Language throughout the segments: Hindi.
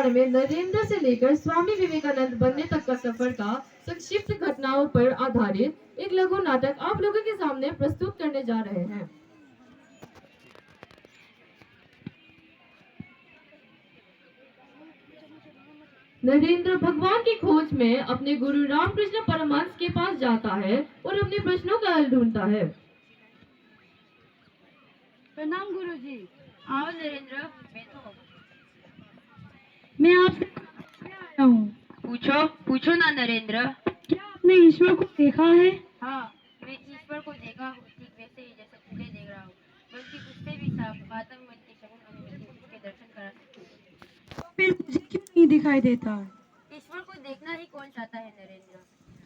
बारे में नरेंद्र से लेकर स्वामी विवेकानंद बनने तक का सफर का संक्षिप्त घटनाओं पर आधारित एक लघु नाटक आप लोगों के सामने प्रस्तुत करने जा रहे हैं। नरेंद्र भगवान की खोज में अपने गुरु रामकृष्ण परमहंस के पास जाता है और अपने प्रश्नों का हल ढूंढता है। प्रणाम गुरुजी। आओ नरेंद्र, बैठो। मैं आपसे आया हूँ। पूछो पूछो ना नरेंद्र। क्या आपने ईश्वर को देखा है? हाँ, मैं ईश्वर को देखा हूँ, ठीक वैसे ही जैसे तुझे देख रहा हूँ, बल्कि उससे भी साफ मातम मन की शगुन अनुमति उसके दर्शन करा सकती है। तो फिर मुझे क्यों नहीं दिखाई देता? ईश्वर को देखना ही कौन चाहता है नरेंद्र?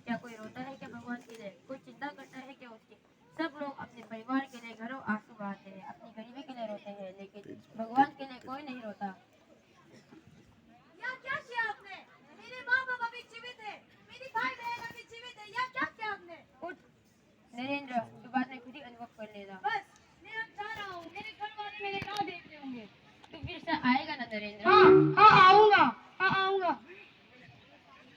क्या कोई रोता है क्या भगवान के लिए? कोई चिंता करता है क्या उसकी? सब लोग अपने परिवार के लिए घरों आंसू बहाते हैं, अपनी गरीबी के लिए रोते हैं, लेकिन भगवान के लिए कोई नहीं रोता। क्या किया आपने? मेरे माँ बाप अभी जीवित है, मेरी भाई बहन अभी जीवित है, या क्या किया आपने? उठ नरेंद्र, तू बाद में खुद ही अनुभव कर लेना। बस मैं अब जा रहा हूँ, मेरे घर वाले मेरे राह देख रहे होंगे। तू फिर से आएगा ना नरेंद्र? हाँ आऊंगा, आऊंगा।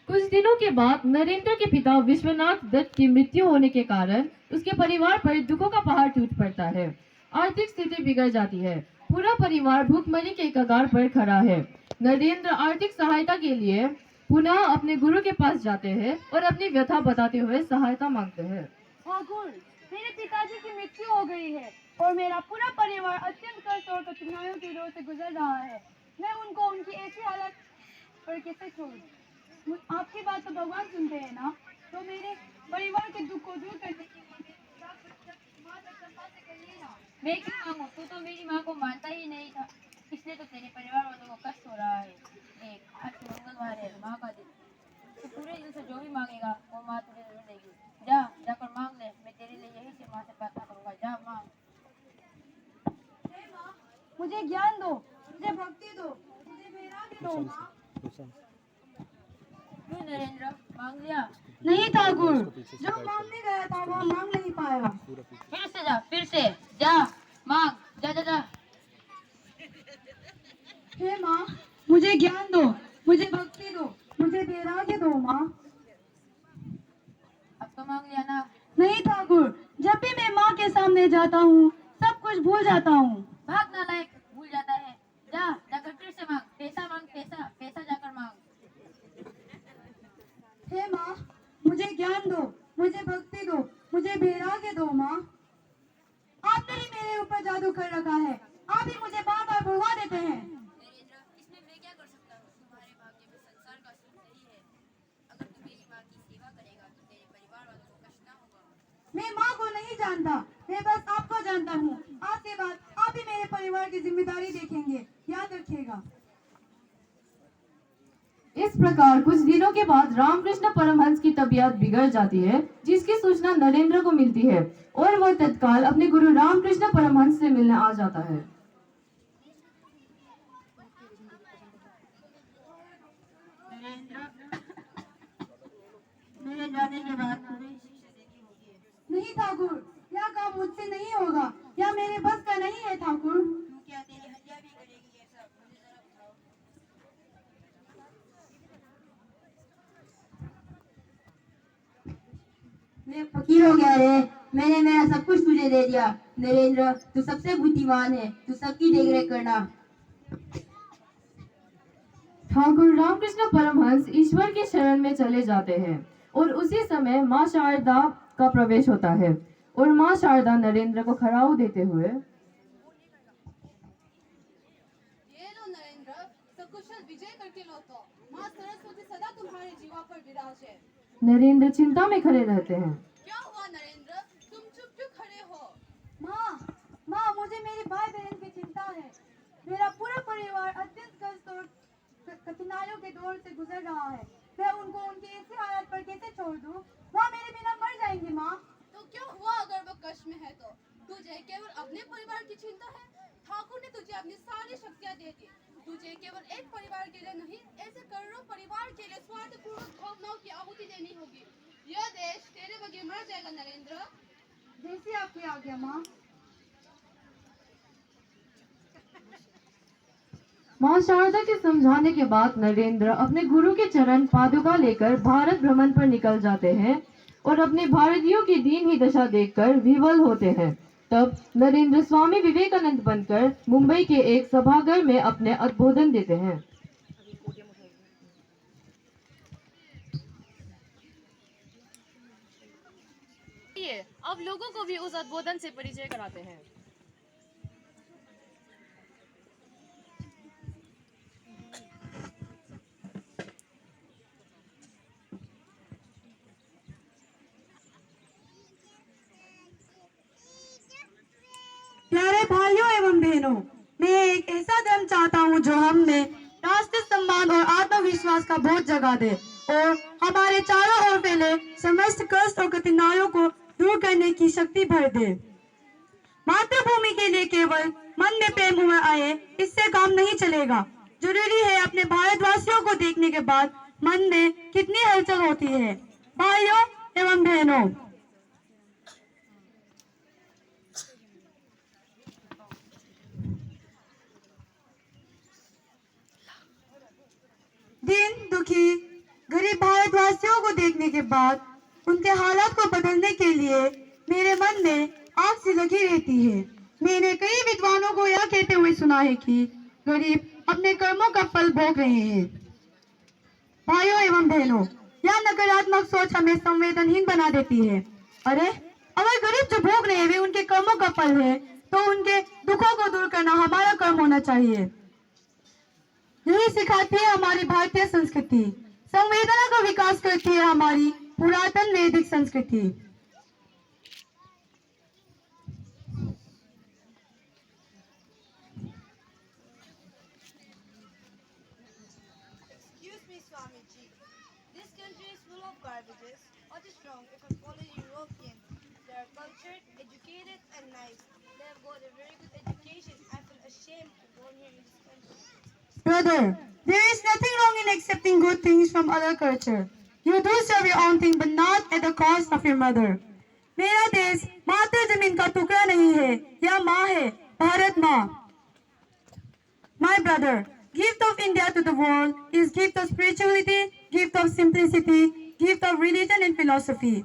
कुछ दिनों के बाद नरेंद्र के पिता विश्वनाथ दत्त की मृत्यु होने के कारण उसके परिवार पर दुखों का पहाड़ टूट पड़ता है। आर्थिक स्थिति बिगड़ जाती है। पूरा परिवार भूखमरी के कगार पर खड़ा है। नरेंद्र आर्थिक सहायता के लिए पुनः अपने गुरु के पास जाते हैं और अपनी व्यथा बताते हुए सहायता मांगते हैं। ठाकुर, मेरे पिताजी की मृत्यु हो गई है और मेरा पूरा परिवार अत्यंत कष्ट और कठिनाइयों के दौर से गुजर रहा है। मैं उनको उनकी ऐसी हालत पर कैसे छोड़ूं? आपकी बात तो भगवान सुनते हैं ना? तो मेरे परिवार के दुख को दूर करने के लिए मैं क्यों मांगू? तू तो मेरी माँ को मानता ही नहीं था, इसलिए तो तेरे परिवार वालों को कष्ट हो रहा है। देख, आज तो मंगलवार है, माँ का दिन। तू पूरे दिल से जो भी मांगेगा वो माँ तुझे जरूर देगी। जा, जाकर मांग ले। मैं तेरे लिए यही से माँ से प्रार्थना करूंगा। जा मांग। मुझे ज्ञान दो, मुझे भक्ति दो, मुझे वैराग्य दो माँ। क्यों नरेंद्र, मांग लिया? नहीं ठाकुर, जो मांगने गया था वो मांग नहीं पाया। फिर से जा, फिर से जा, मांग। जा जा जा। हे माँ, मुझे ज्ञान दो, मुझे भक्ति दो, मुझे वैराग्य दो माँ। अब तो मांग लिया ना? नहीं ठाकुर, जब भी मैं माँ के सामने जाता हूँ सब कुछ भूल जाता हूँ। भाग नालायक, भूल जाता है। जा, जाकर फिर से मांग। पैसा मांग, पैसा, पैसा जाकर मांग। हे माँ, मुझे ज्ञान दो, मुझे भक्ति दो, मुझे वैराग्य दो माँ। आपने ही मेरे ऊपर जादू कर रखा है, आप ही मुझे बार बार भुलवा देते हैं। नरेंद्र, इसमें मैं क्या कर सकता हूँ? तुम्हारे भाग्य में संसार का सुख नहीं है। अगर तू मेरी माँ की सेवा करेगा तो तेरे परिवार वालों को कष्ट ना होगा। मैं माँ को नहीं जानता, मैं बस आपको जानता हूँ। आज के बाद आप ही मेरे परिवार की जिम्मेदारी देखेंगे, याद रखिएगा। इस प्रकार कुछ दिनों के बाद रामकृष्ण परमहंस की तबीयत बिगड़ जाती है, जिसकी सूचना नरेंद्र को मिलती है और वह तत्काल अपने गुरु रामकृष्ण परमहंस से मिलने आ जाता है। मेरे जाने के बाद तुम्हें शिक्षा देनी होगी। नहीं ठाकुर, यह काम मुझसे नहीं होगा, यह मेरे बस का नहीं है ठाकुर। तू क्या तेरी हत्या भी करेगी? ये सब मुझे जरा बताओ। मैं फकीर हो गया रे। मैंने मेरा सब कुछ तुझे दे दिया। नरेंद्र, तू सबसे बुद्धिमान है, तू सबकी देखरेख करना। ठाकुर रामकृष्ण परमहंस ईश्वर के शरण में चले जाते हैं और उसी समय माँ शारदा का प्रवेश होता है और माँ शारदा नरेंद्र को खड़ाऊ देते हुए, ये लो नरेंद्र, सकुशल विजय करके लौटो। माँ सरस्वती सदा तुम्हारे जीवा पर विराजे। नरेंद्र चिंता में खड़े रहते हैं। क्या हुआ नरेंद्र, तुम चुप क्यों खड़े हो? माँ, मुझे मेरे भाई बहन की चिंता है। मेरा पूरा परिवार अत्यंत कष्ट और कठिनाइयों के दौर से गुजर रहा है। मैं उनको उनकी ऐसी हालत पर कैसे छोड़ दूं? वो मेरे बिना मर जाएंगे माँ। तो क्या हुआ अगर वो कष्ट में है तो? तुझे केवल अपने परिवार की चिंता है? ठाकुर ने तुझे अपनी सारी शक्तियाँ दे दी। तुझे केवल एक परिवार के लिए नहीं, ऐसे करोड़ों परिवार के लिए स्वार्थपूर्वक भावनाओं की आहुति देनी होगी। यह देश तेरे बगैर मर जाएगा नरेंद्र। जैसी आपकी आज्ञा माँ। मां शारदा के समझाने के बाद नरेंद्र अपने गुरु के चरण पादुका लेकर भारत भ्रमण पर निकल जाते हैं और अपने भारतीयों की दीनहीन दशा देखकर विह्वल होते हैं। तब नरेंद्र स्वामी विवेकानंद बनकर मुंबई के एक सभागार में अपने उद्बोधन देते हैं। अब लोगों को भी उस उद्बोधन से परिचय कराते हैं। प्यारे भाइयों एवं बहनों, मैं एक ऐसा धर्म चाहता हूँ जो हम में राष्ट्रीय सम्मान और आत्मविश्वास का बोध जगा दे और हमारे चारों ओर फैले समस्त कष्ट और कठिनाइयों को दूर करने की शक्ति भर दे। मातृभूमि के लिए केवल मन में प्रेम उमड़ आए इससे काम नहीं चलेगा। जरूरी है अपने भारतवासियों को देखने के बाद मन में कितनी हलचल होती है। भाइयों एवं बहनों, दीन दुखी गरीब भारतवासियों को देखने के बाद उनके हालात को बदलने के लिए मेरे मन में आग सी लगी रहती है। मैंने कई विद्वानों को यह कहते हुए सुना है कि गरीब अपने कर्मों का फल भोग रहे हैं। भाइयों एवं बहनों, यह नकारात्मक सोच हमें संवेदनहीन बना देती है। अरे अगर गरीब जो भोग रहे हैं वे उनके कर्मों का फल है तो उनके दुखों को दूर करना हमारा कर्म होना चाहिए। यही सिखाती है हमारी भारतीय संस्कृति। संवेदना का विकास करती है हमारी पुरातन वैदिक संस्कृति। Excuse me, Swamiji. This country is full of garbages. What is wrong if I follow Europeans? They are cultured, educated, and nice. They have got a very good education. I feel ashamed to born here in this country. Brother, there is nothing wrong in accepting good things from other culture. You do serve your own thing, but not at the cost of your mother. मेरा देश मात्र जमीन का टुकड़ा नहीं है, यह माँ है, भारत माँ। My brother, gift of India to the world is gift of spirituality, gift of simplicity, gift of religion and philosophy.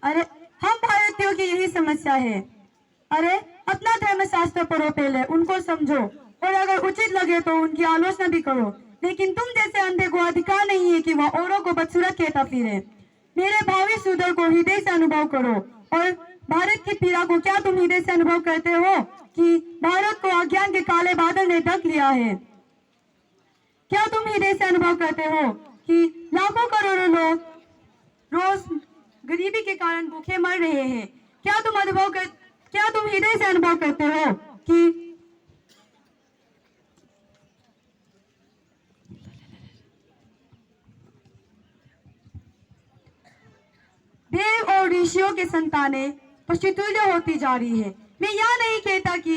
अरे हम भारतीयों की यही समस्या है। अरे अपना धर्म शास्त्र पढ़ो पहले, उनको समझो और अगर उचित लगे तो उनकी आलोचना भी करो, लेकिन तुम जैसे अंधे को अधिकार नहीं है कि वह औरों को बदसूरत कहता फिरे। मेरे भावी सुधर को हृदय से अनुभव करो। और भारत की पीड़ा को क्या तुम हृदय से अनुभव करते हो कि भारत को अज्ञान के काले बादल ने ढक लिया है? क्या तुम हृदय से अनुभव करते हो कि लाखों करोड़ों लोग रोज गरीबी के कारण भूखे मर रहे हैं? क्या तुम हृदय से अनुभव करते हो कि देव और ऋषियों के संतानें पशुतुल्य होती जा रही है। मैं यह नहीं कहता कि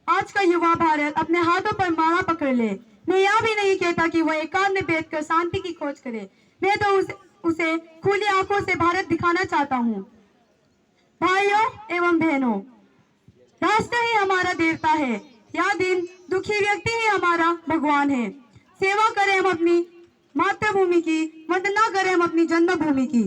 आज का युवा भारत अपने हाथों पर माला पकड़ ले। मैं यह भी नहीं कहता कि वह एकांत में बैठकर शांति की खोज करे। मैं तो उसे खुली आंखों से भारत दिखाना चाहता हूँ। भाइयों एवं बहनों, राष्ट्र ही हमारा देवता है। यह दिन दुखी व्यक्ति ही हमारा भगवान है। सेवा करें हम अपनी मातृभूमि की, वंदना करें हम अपनी जन्मभूमि की।